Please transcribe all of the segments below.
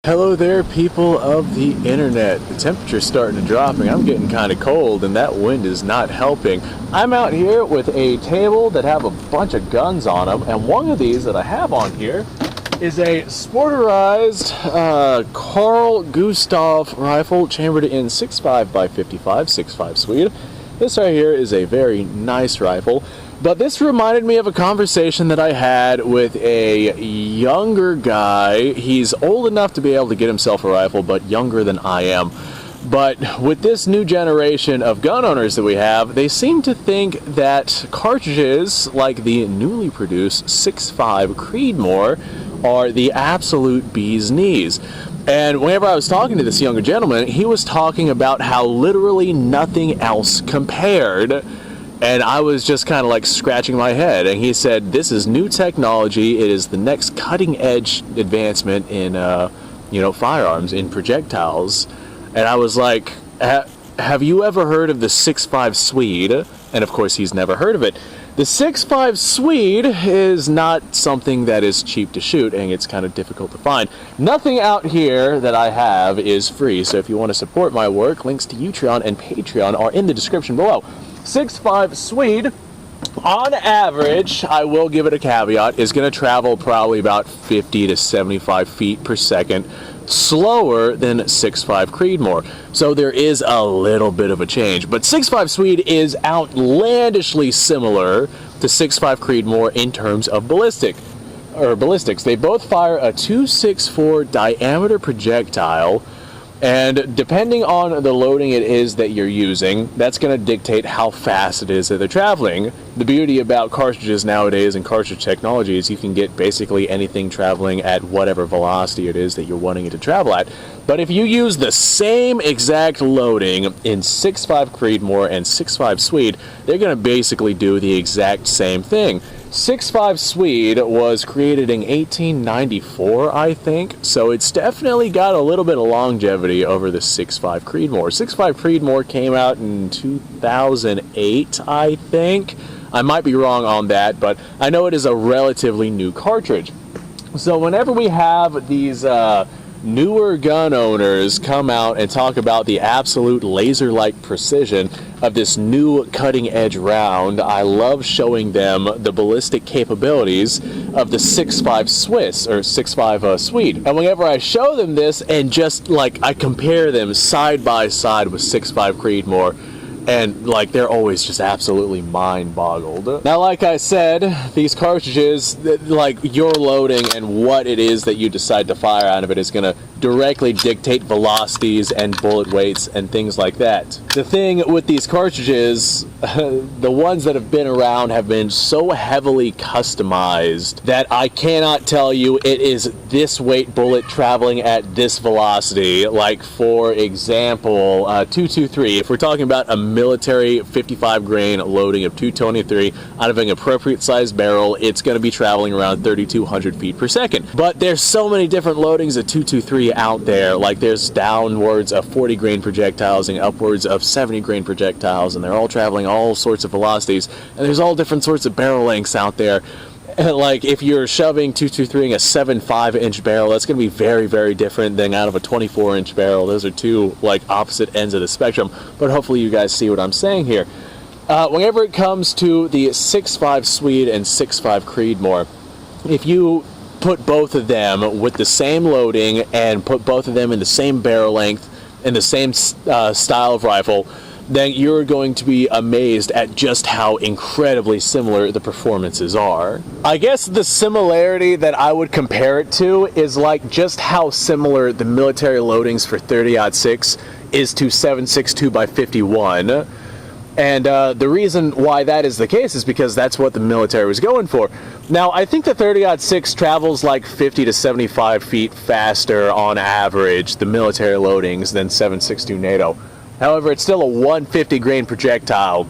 Hello there, people of the internet. The temperature's starting to drop and I'm getting kind of cold and that wind is not helping. I'm out here with a table that have a bunch of guns on them, and one of these that I have on here is a sporterized Carl Gustav rifle chambered in 6.5 by 55, 6.5 Swede. This right here is a very nice rifle. But this reminded me of a conversation that I had with a younger guy. He's old enough to be able to get himself a rifle, but younger than I am. But with this new generation of gun owners that we have, they seem to think that cartridges like the newly produced 6.5 Creedmoor are the absolute bee's knees. And whenever I was talking to this younger gentleman, he was talking about how literally nothing else compared. And I was just kind of like scratching my head, and he said, this is new technology. It is the next cutting edge advancement in, firearms, in projectiles. And I was like, have you ever heard of the 6.5 Swede? And of course, he's never heard of it. The 6.5 Swede is not something that is cheap to shoot, and it's kind of difficult to find. Nothing out here that I have is free, so if you want to support my work, links to Utreon and Patreon are in the description below. 6.5 Swede, on average, I will give it a caveat, is going to travel probably about 50 to 75 feet per second slower than 6.5 Creedmoor. So there is a little bit of a change. But 6.5 Swede is outlandishly similar to 6.5 Creedmoor in terms of ballistics. They both fire a 2.64 diameter projectile, and depending on the loading it is that you're using, that's going to dictate how fast it is that they're traveling. The beauty about cartridges nowadays and cartridge technology is you can get basically anything traveling at whatever velocity it is that you're wanting it to travel at. But if you use the same exact loading in 6.5 Creedmoor and 6.5 Swede, they're going to basically do the exact same thing. 6.5 Swede was created in 1894, I think, so it's definitely got a little bit of longevity over the 6.5 Creedmoor. 6.5 Creedmoor came out in 2008, I think. I might be wrong on that, but I know it is a relatively new cartridge. So whenever we have these newer gun owners come out and talk about the absolute laser-like precision of this new cutting-edge round, I love showing them the ballistic capabilities of the 6.5 Swiss, or 6.5 Swede. And whenever I show them this and just like I compare them side by side with 6.5 Creedmoor, and like they're always just absolutely mind-boggled. Now, like I said, these cartridges, like your loading and what it is that you decide to fire out of it is going to directly dictate velocities and bullet weights and things like that. The thing with these cartridges, the ones that have been around have been so heavily customized that I cannot tell you it is this weight bullet traveling at this velocity. Like, for example, 223, if we're talking about a military 55 grain loading of 223 out of an appropriate sized barrel, it's going to be traveling around 3,200 feet per second. But there's so many different loadings of 223 out there. Like, there's downwards of 40 grain projectiles and upwards of 70 grain projectiles, and they're all traveling all sorts of velocities, and there's all different sorts of barrel lengths out there. Like, if you're shoving 223 in a 7.5 inch barrel, that's going to be very, very different than out of a 24 inch barrel. Those are two, like, opposite ends of the spectrum, but hopefully you guys see what I'm saying here. Whenever it comes to the 6.5 Swede and 6.5 Creedmoor, if you put both of them with the same loading and put both of them in the same barrel length and the same style of rifle, then you're going to be amazed at just how incredibly similar the performances are. I guess the similarity that I would compare it to is like just how similar the military loadings for 30-06 is to 7.62 by 51. And the reason why that is the case is because that's what the military was going for. Now, I think the 30-06 travels like 50 to 75 feet faster on average, the military loadings, than 7.62 NATO. However, it's still a 150 grain projectile,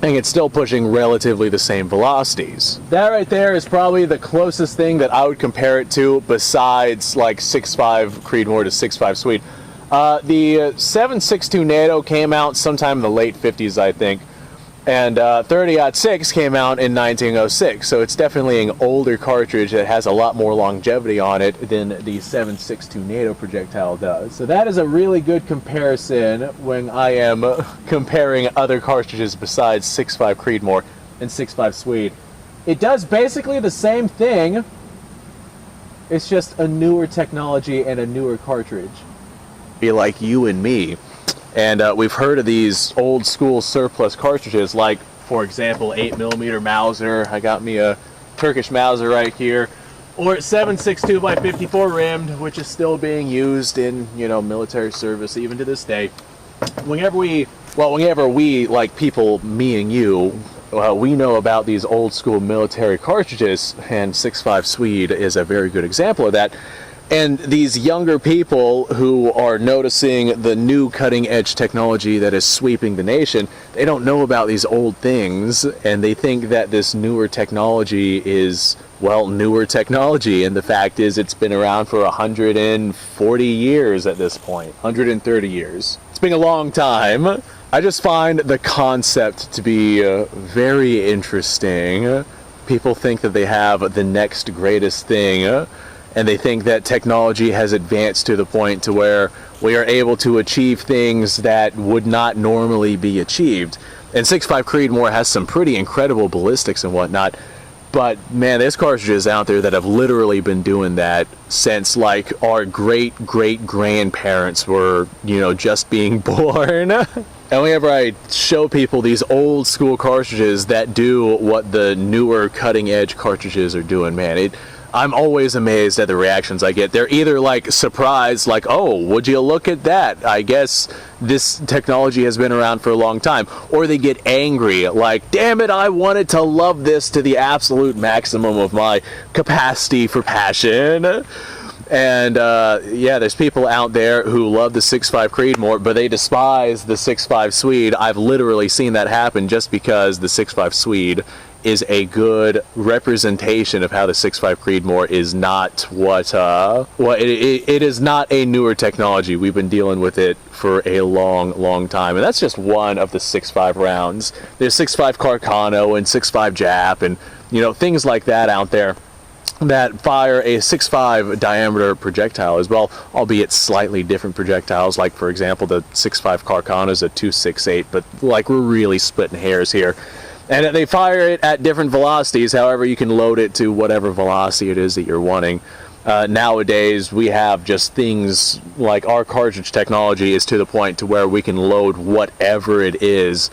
and it's still pushing relatively the same velocities. That right there is probably the closest thing that I would compare it to besides like 6.5 Creedmoor to 6.5 Swede. The 7.62 NATO came out sometime in the late 50s, I think. And 30-06 came out in 1906, so it's definitely an older cartridge that has a lot more longevity on it than the 7.62 NATO projectile does. So that is a really good comparison when I am comparing other cartridges besides 6.5 Creedmoor and 6.5 Swede. It does basically the same thing, it's just a newer technology and a newer cartridge. Be like you and me. And we've heard of these old school surplus cartridges, like, for example, 8mm Mauser. I got me a Turkish Mauser right here. Or 7.62 by 54 rimmed, which is still being used in, you know, military service even to this day. Whenever we, like people, me and you, we know about these old school military cartridges, and 6.5 Swede is a very good example of that. And these younger people who are noticing the new cutting-edge technology that is sweeping the nation, they don't know about these old things, and they think that this newer technology is, well, newer technology. And the fact is, it's been around for 140 years at this point, 130 years. It's been a long time. I just find the concept to be very interesting. People think that they have the next greatest thing, and they think that technology has advanced to the point to where we are able to achieve things that would not normally be achieved. And 6.5 Creedmoor has some pretty incredible ballistics and whatnot, but man, there's cartridges out there that have literally been doing that since like our great-great-grandparents were, you know, just being born. And whenever I show people these old school cartridges that do what the newer cutting-edge cartridges are doing, man, I'm always amazed at the reactions I get. They're either like surprised, like, oh, would you look at that? I guess this technology has been around for a long time. Or they get angry, like, damn it, I wanted to love this to the absolute maximum of my capacity for passion. And yeah, there's people out there who love the 6.5 Creedmoor, but they despise the 6.5 Swede. I've literally seen that happen just because the 6.5 Swede is a good representation of how the 6.5 Creedmoor is not it is not a newer technology. We've been dealing with it for a long time, and that's just one of the 6.5 rounds. There's 6.5 Carcano and 6.5 Jap and, you know, things like that out there that fire a 6.5 diameter projectile as well, albeit slightly different projectiles. Like, for example, the 6.5 Carcano is a 2.68, but like, we're really splitting hairs here. And they fire it at different velocities. However, you can load it to whatever velocity it is that you're wanting. Nowadays, we have just things like our cartridge technology is to the point to where we can load whatever it is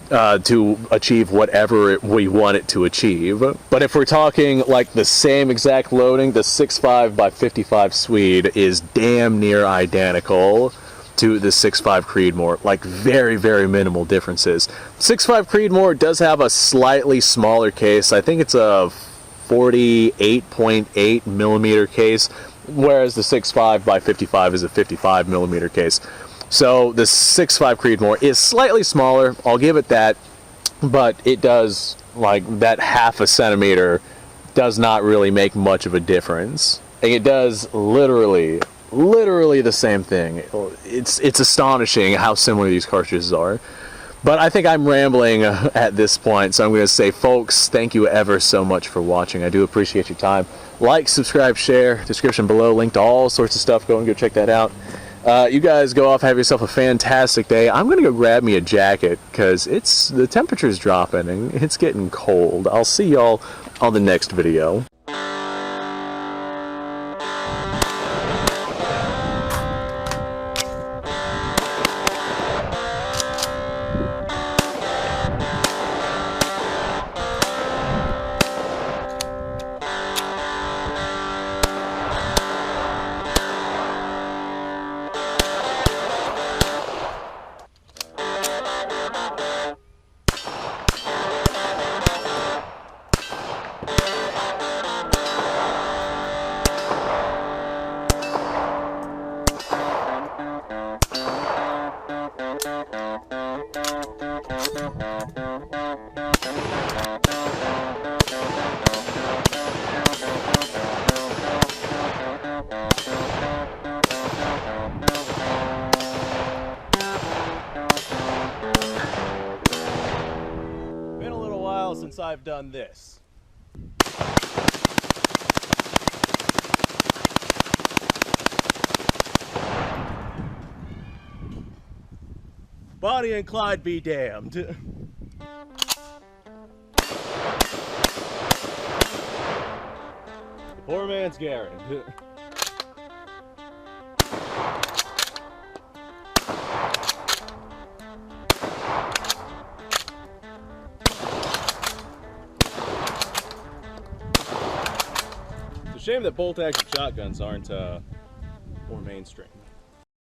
to achieve whatever we want it to achieve. But if we're talking like the same exact loading, the 6.5 by 55 Swede is damn near identical to the 6.5 Creedmoor, like very minimal differences. 6.5 Creedmoor does have a slightly smaller case. I think it's a 48.8 millimeter case, whereas the 6.5 by 55 is a 55 millimeter case. So the 6.5 Creedmoor is slightly smaller, I'll give it that, but it does, like, that half a centimeter does not really make much of a difference. And it does literally the same thing. It's astonishing how similar these cartridges are. But I think I'm rambling at this point, so I'm going to say, folks, thank you ever so much for watching. I do appreciate your time. Like, subscribe, share, description below, link to all sorts of stuff. Go and go check that out. You guys go off, have yourself a fantastic day. I'm going to go grab me a jacket because the temperature's dropping and it's getting cold. I'll see y'all on the next video. I've done this. Bonnie and Clyde be damned. The poor man's Garen. It's a shame that bolt-action shotguns aren't more mainstream.